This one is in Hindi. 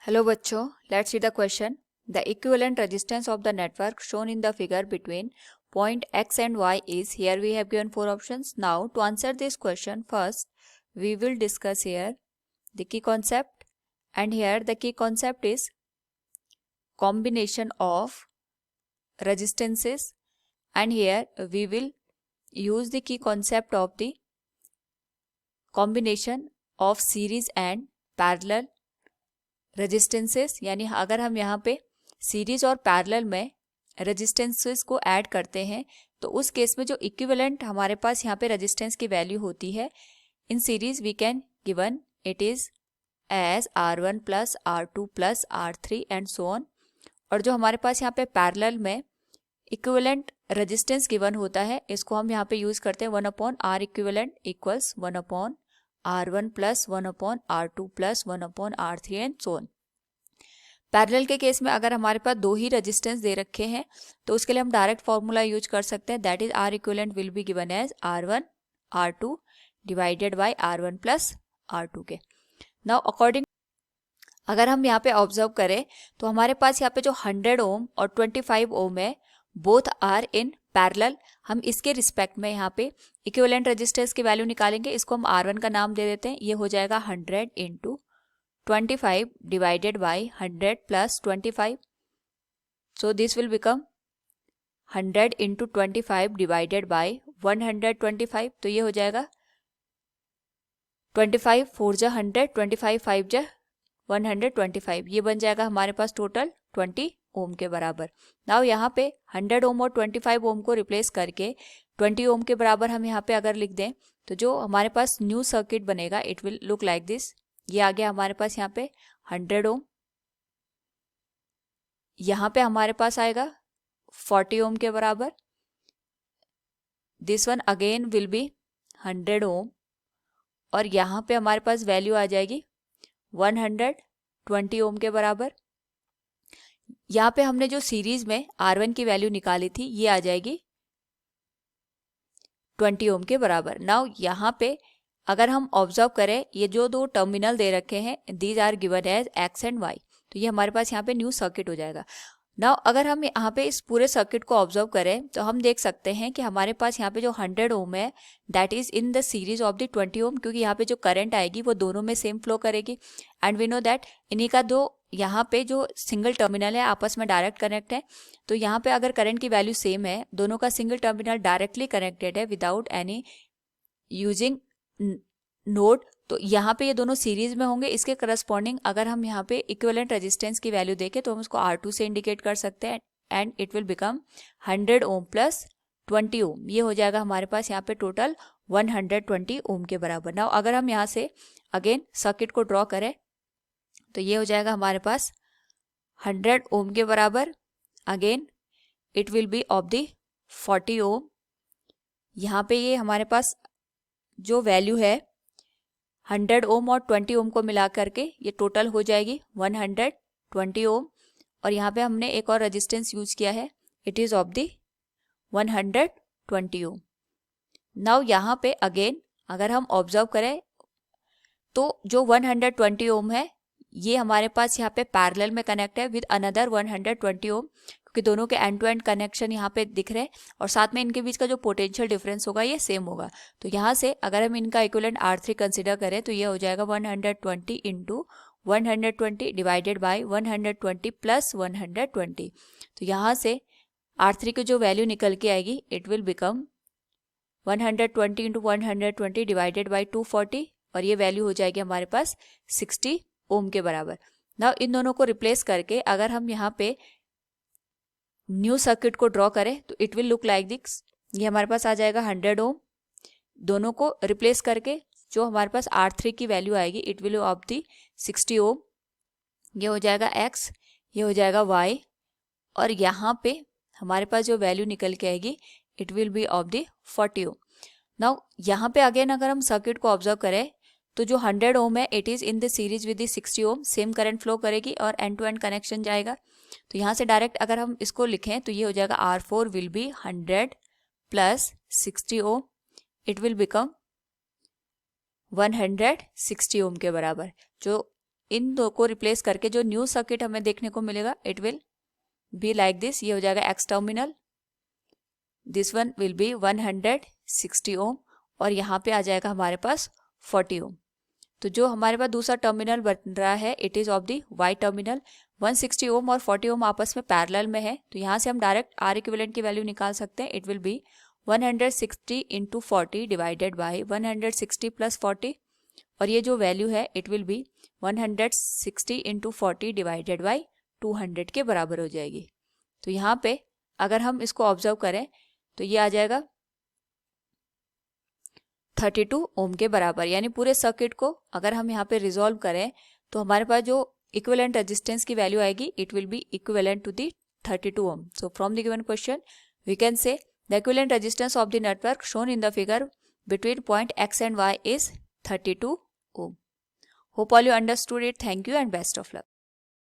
हेलो बच्चों, let's see the question. The equivalent resistance of the network shown in the figure between point x and y is. Here we have given four options. Now to answer this question, first we will discuss here the key concept, and here the key concept is combination of resistances, and here we will use the key concept of the combination of series and parallel resistances. यानी अगर हम यहाँ पे सीरीज और पैरेलल में रेजिस्टेंसेस को ऐड करते हैं तो उस केस में जो इक्विवेलेंट हमारे पास यहाँ पे रेजिस्टेंस की वैल्यू होती है in series we can given it is as R1 plus R2 plus R3 and so on. और जो हमारे पास यहाँ पे पैरेलल में इक्विवेलेंट रेजिस्टेंस गिवन होता है इसको हम यहाँ पे यूज करते हैं 1/R equivalent equals 1/R1 plus 1/R2 plus 1/R3 and so on. Parallel के केस में अगर हमारे पास दो ही रेजिस्टेंस दे रखे हैं तो उसके लिए हम डायरेक्ट फॉर्मूला यूज कर सकते हैं, that is R equivalent will be given as R1 R2 divided by R1 plus R2 के. नाउ अकॉर्डिंग अगर हम यहाँ पे ऑब्जर्व करें तो हमारे पास यहाँ पे जो 100 ओम और 25 ओम है बोथ आर इन पैरेलल. हम इसके रिस्पेक्ट में यहाँ पे इक्विवेलेंट रेजिस्टेंस की वैल्यू निकालेंगे. इसको हम R1 का नाम दे देते हैं. ये हो जाएगा 100 into 25 divided by 100 plus 25. So this will become 100 into 25 divided by 125. तो ये हो जाएगा 25 4 जा 100, 25 5 जा 125. ये बन जाएगा हमारे पास टोटल 20 ओम के बराबर. नाउ यहाँ पे 100 ओम और 25 ओम को रिप्लेस करके 20 ओम के बराबर हम यहाँ पे अगर लिख दें तो जो हमारे पास न्यू सर्किट बनेगा it will look like this. ये आ गया हमारे पास यहाँ पे 100 ओम, यहाँ पे हमारे पास आएगा 40 ओम के बराबर. This one again will be 100 ओम और यहाँ पे हमारे पास वैल्यू आ जाएगी 120 ओम के बराबर. यहाँ पे हमने जो सीरीज में R1 की वैल्यू निकाली थी ये आ जाएगी 20 ओम के बराबर. नाउ यहाँ पे अगर हम ऑब्जर्व करें ये जो दो टर्मिनल दे रखे हैं these are given as X and Y, तो ये हमारे पास यहाँ पे न्यू सर्किट हो जाएगा. नाउ अगर हम यहाँ पे इस पूरे सर्किट को ऑब्जर्व करें तो हम देख सकते हैं कि हमारे पास यहाँ पे जो 100 ओम है that is in the series of the 20 ओम, क्योंकि यहाँ पे जो करंट आएगी वो दोनों में सेम फ्लो करेगी. एंड वी नो दैट इन्हीं का दो यहाँ पे जो सिंगल टर्मिनल है आपस में डायरेक्ट कनेक्ट है. तो यहाँ पे अगर करंट की वैल्यू सेम है, दोनों का सिंगल टर्मिनल डायरेक्टली कनेक्टेड है विदाउट एनी यूजिंग नोड, तो यहाँ पे ये दोनों सीरीज में होंगे. इसके करस्पॉन्डिंग अगर हम यहाँ पे इक्विवेलेंट रेजिस्टेंस की वैल्यू देखें तो हम उसको R2 से इंडिकेट कर सकते हैं and it will become 100 ohm plus 20 ओम. ये हो जाएगा हमारे पास यहाँ पे टोटल 120 ओम के बराबर. नाउ अगर हम यहाँ से अगेन सर्किट को ड्रॉ करें तो ये हो जाएगा हमारे पास 100 ओम के बराबर. Again it will be of the 40 ओम. यहाँ पे ये हमारे पास जो वैल्यू है 100 ओम और 20 ओम को मिला करके ये टोटल हो जाएगी 120 ओम. और यहाँ पे हमने एक और रेजिस्टेंस यूज किया है, it is of the 120 ohm. Now यहाँ पे अगेन अगर हम ऑब्जर्व करें तो जो 120 ओम है ये हमारे पास यहाँ पे पैरेलल में कनेक्ट है विद अनदर 120 ओम, क्योंकि दोनों के एंड टू एंड कनेक्शन यहाँ पे दिख रहे हैं और साथ में इनके बीच का जो पोटेंशियल डिफरेंस होगा ये सेम होगा. तो यहाँ से अगर हम इनका इक्विवेलेंट R3 कंसिडर करें तो ये हो जाएगा 120 इंटू 120 डिवाइडेड बाई 120 प्लस 120. तो यहाँ से R3 की जो वैल्यू निकल के आएगी it will become 120 into 120 divided by 240 और ये वैल्यू हो जाएगी हमारे पास 60 ओम के बराबर. नाउ इन दोनों को रिप्लेस करके अगर हम यहाँ पे न्यू सर्किट को ड्रॉ करें तो it will look like this. ये हमारे पास आ जाएगा 100 ओम. दोनों को रिप्लेस करके जो हमारे पास R3 की वैल्यू आएगी इट विल ऑफ दी 60 ओम. ये हो जाएगा X, ये हो जाएगा Y और यहाँ पे हमारे पास जो वैल्यू निकल के आएगी it will be of the 40 ohm. Now यहाँ पे अगेन अगर हम सर्किट को ऑब्जर्व करें तो जो 100 ओम है it is in the series with the 60 ohm, same current flow करेगी और एंड टू एंड कनेक्शन जाएगा. तो यहाँ से डायरेक्ट अगर हम इसको लिखें तो ये हो जाएगा R4 will be 100 plus 60 ohm, it will become 160 ohm के बराबर. जो इन दो को रिप्लेस करके जो न्यू सर्किट हमें देखने को मिलेगा it will be like this, ये हो जाएगा x terminal, this one will be 160 ohm और यहाँ पे आ जाएगा हमारे पास 40 ओम। तो जो हमारे पास दूसरा टर्मिनल बन रहा है it is of the Y terminal. 160 ohm और 40 ओम आपस में पैरेलल में है, तो यहाँ से हम डायरेक्ट आर इक्विवेलेंट की वैल्यू निकाल सकते हैं। It will B 160 into 40 divided by 160 plus 40 और ये जो वैल्यू है it will B 160 into 40 divided by 200 के बराबर हो जाएगी। तो यहाँ पे अगर हम इसको ऑब्जर्व करें तो ये आ जाएगा 32 ओम के बराबर, यानी पूरे सर्किट को अगर हम यहाँ पे रिजॉल्व करें तो हमारे पास जो इक्विवेलेंट रेजिस्टेंस की वैल्यू आएगी it will be equivalent to the 32 ohm. So from the given question we can say the equivalent resistance of the network shown in the figure between point x and y is 32 ohm. Hope all you understood it. Thank you and best of luck.